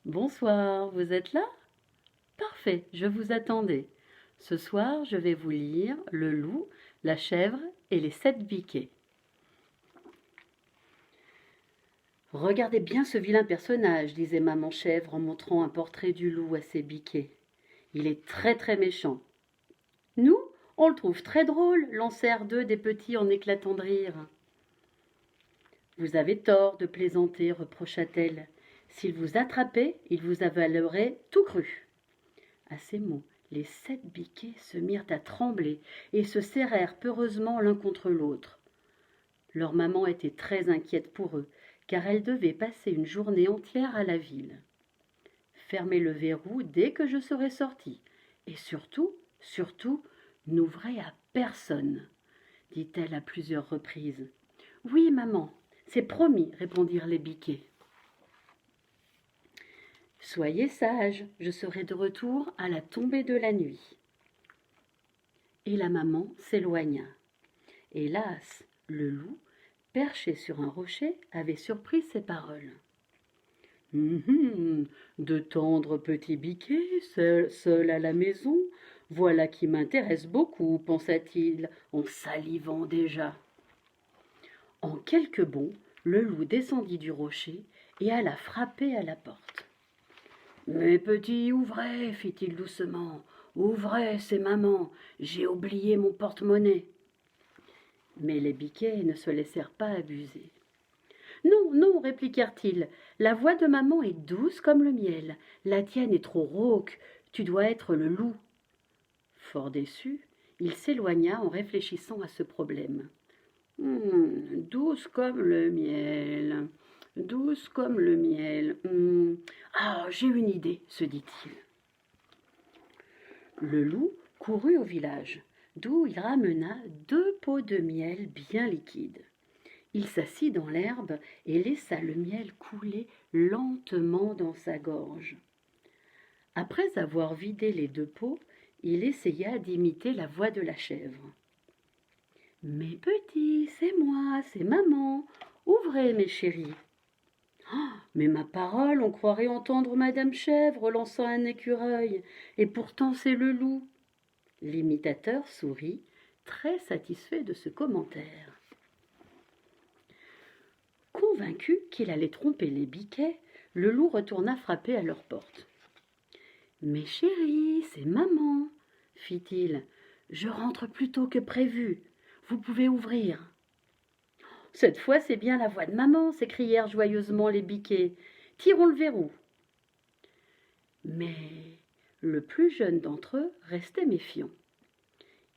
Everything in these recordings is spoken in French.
Bonsoir, vous êtes là? Parfait, je vous attendais. Ce soir, je vais vous lire Le loup, la chèvre et les 7 biquets. Regardez bien ce vilain personnage, disait maman chèvre en montrant un portrait du loup à ses biquets. Il est très très méchant. Nous, on le trouve très drôle, lancèrent deux des petits en éclatant de rire. Vous avez tort de plaisanter, reprocha-t-elle. S'il vous attrapait, il vous avalerait tout cru. À ces mots, les 7 biquets se mirent à trembler et se serrèrent peureusement l'un contre l'autre. Leur maman était très inquiète pour eux, car elle devait passer une journée entière à la ville. Fermez le verrou dès que je serai sortie, et surtout, n'ouvrez à personne, dit-elle à plusieurs reprises. Oui, maman, c'est promis, répondirent les biquets. Soyez sage, je serai de retour à la tombée de la nuit. Et la maman s'éloigna. Hélas, le loup, perché sur un rocher, avait surpris ces paroles. De tendres petits biquets, seul à la maison, voilà qui m'intéresse beaucoup, pensa-t-il, en salivant déjà. En quelques bonds, le loup descendit du rocher et alla frapper à la porte. Mes petits, ouvrez, fit-il doucement. Ouvrez, c'est maman, j'ai oublié mon porte-monnaie. Mais les biquets ne se laissèrent pas abuser. Non, non, répliquèrent-ils, la voix de maman est douce comme le miel, la tienne est trop rauque, tu dois être le loup. Fort déçu, il s'éloigna en réfléchissant à ce problème. Douce comme le miel, douce comme le miel. Ah, j'ai une idée, se dit-il. Le loup courut au village, d'où il ramena 2 pots de miel bien liquides. Il s'assit dans l'herbe et laissa le miel couler lentement dans sa gorge. Après avoir vidé les 2 pots, il essaya d'imiter la voix de la chèvre. Mes petits, c'est moi, c'est maman. Ouvrez, mes chéris. Ah, mais ma parole, on croirait entendre Madame Chèvre lançant un écureuil, et pourtant c'est le loup. L'imitateur sourit, très satisfait de ce commentaire. Convaincu qu'il allait tromper les biquets, le loup retourna frapper à leur porte. Mes chéris, c'est maman, fit-il. Je rentre plus tôt que prévu. Vous pouvez ouvrir. Cette fois, c'est bien la voix de maman, s'écrièrent joyeusement les biquets. Tirons le verrou. Mais le plus jeune d'entre eux restait méfiant.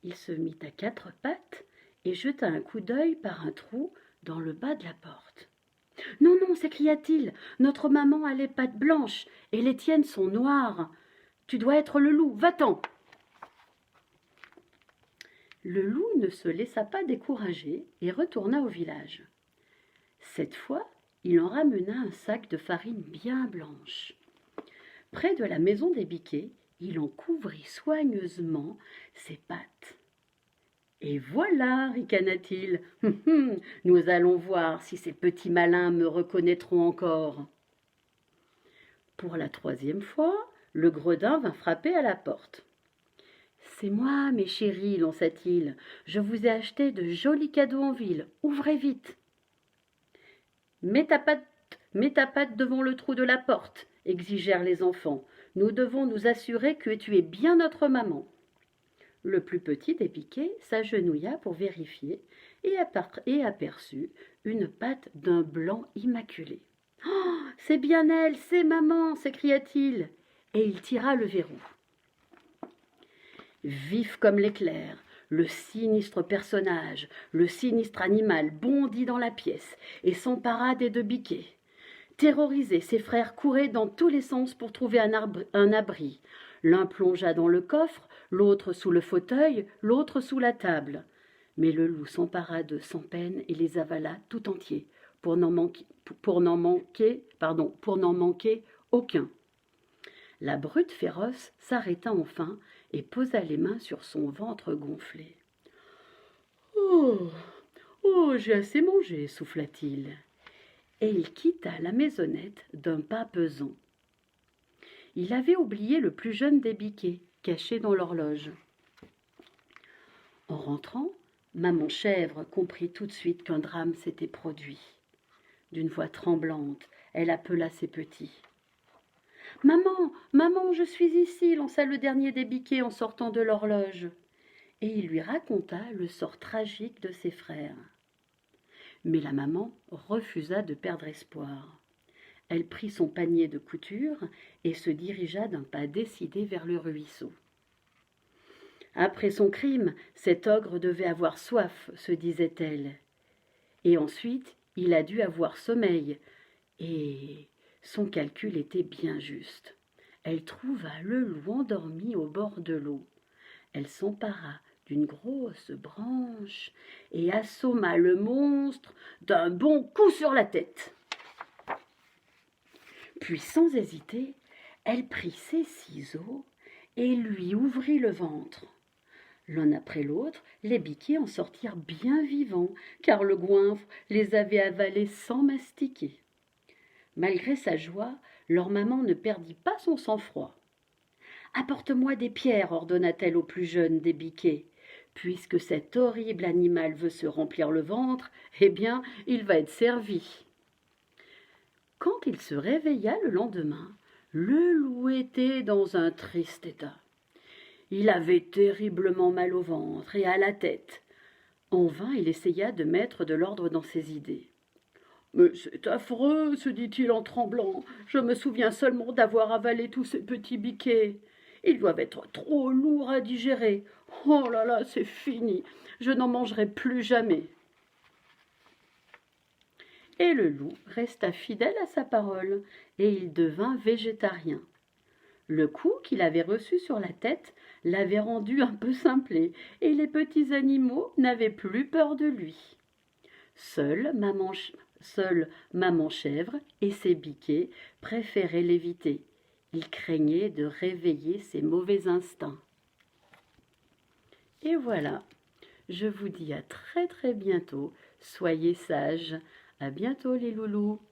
Il se mit à 4 pattes et jeta un coup d'œil par un trou dans le bas de la porte. Non, non, s'écria-t-il, notre maman a les pattes blanches et les tiennes sont noires. Tu dois être le loup, va-t'en. Le loup ne se laissa pas décourager et retourna au village. Cette fois, il en ramena un sac de farine bien blanche. Près de la maison des biquets, il en couvrit soigneusement ses pattes. Et voilà, ricana-t-il, nous allons voir si ces petits malins me reconnaîtront encore. Pour la 3e fois, le gredin vint frapper à la porte. C'est moi, mes chéris, lança-t-il. Je vous ai acheté de jolis cadeaux en ville. Ouvrez vite. Mets ta patte devant le trou de la porte, exigèrent les enfants. Nous devons nous assurer que tu es bien notre maman. Le plus petit des biquets s'agenouilla pour vérifier et aperçut une patte d'un blanc immaculé. Oh, c'est bien elle, c'est maman, s'écria-t-il, et il tira le verrou. Vif comme l'éclair, le sinistre personnage, le sinistre animal bondit dans la pièce et s'empara des 2 biquets. Terrorisés, ses frères couraient dans tous les sens pour trouver un abri. L'un plongea dans le coffre, l'autre sous le fauteuil, l'autre sous la table. Mais le loup s'empara d'eux sans peine et les avala tout entiers, pour n'en manquer aucun. La brute féroce s'arrêta enfin et posa les mains sur son ventre gonflé. Oh, oh, j'ai assez mangé, souffla-t-il. Et il quitta la maisonnette d'un pas pesant. il avait oublié le plus jeune des biquets, caché dans l'horloge. En rentrant, maman chèvre comprit tout de suite qu'un drame s'était produit. D'une voix tremblante, elle appela ses petits. « Maman, maman, je suis ici !» lança le dernier des biquets en sortant de l'horloge. Et il lui raconta le sort tragique de ses frères. Mais la maman refusa de perdre espoir. Elle prit son panier de couture et se dirigea d'un pas décidé vers le ruisseau. Après son crime, cet ogre devait avoir soif, se disait-elle. Et ensuite, il a dû avoir sommeil. Et son calcul était bien juste. Elle trouva le loup endormi au bord de l'eau. Elle s'empara d'une grosse branche et assomma le monstre d'un bon coup sur la tête. Puis, sans hésiter, elle prit ses ciseaux et lui ouvrit le ventre. L'un après l'autre, les biquets en sortirent bien vivants, car le goinfre les avait avalés sans mastiquer. Malgré sa joie, leur maman ne perdit pas son sang-froid. « Apporte-moi des pierres, ordonna-t-elle au plus jeune des biquets. Puisque cet horrible animal veut se remplir le ventre, eh bien, il va être servi. » Quand il se réveilla le lendemain, le loup était dans un triste état. Il avait terriblement mal au ventre et à la tête. En vain, il essaya de mettre de l'ordre dans ses idées. « Mais c'est affreux, se dit-il en tremblant. Je me souviens seulement d'avoir avalé tous ces petits biquets. Ils doivent être trop lourds à digérer. Oh là là, c'est fini. Je n'en mangerai plus jamais. » Et le loup resta fidèle à sa parole, et il devint végétarien. Le coup qu'il avait reçu sur la tête l'avait rendu un peu simplé, et les petits animaux n'avaient plus peur de lui. Seule maman chèvre et ses biquets préféraient l'éviter. Ils craignaient de réveiller ses mauvais instincts. Et voilà, je vous dis à très très bientôt. Soyez sages. À bientôt les loulous.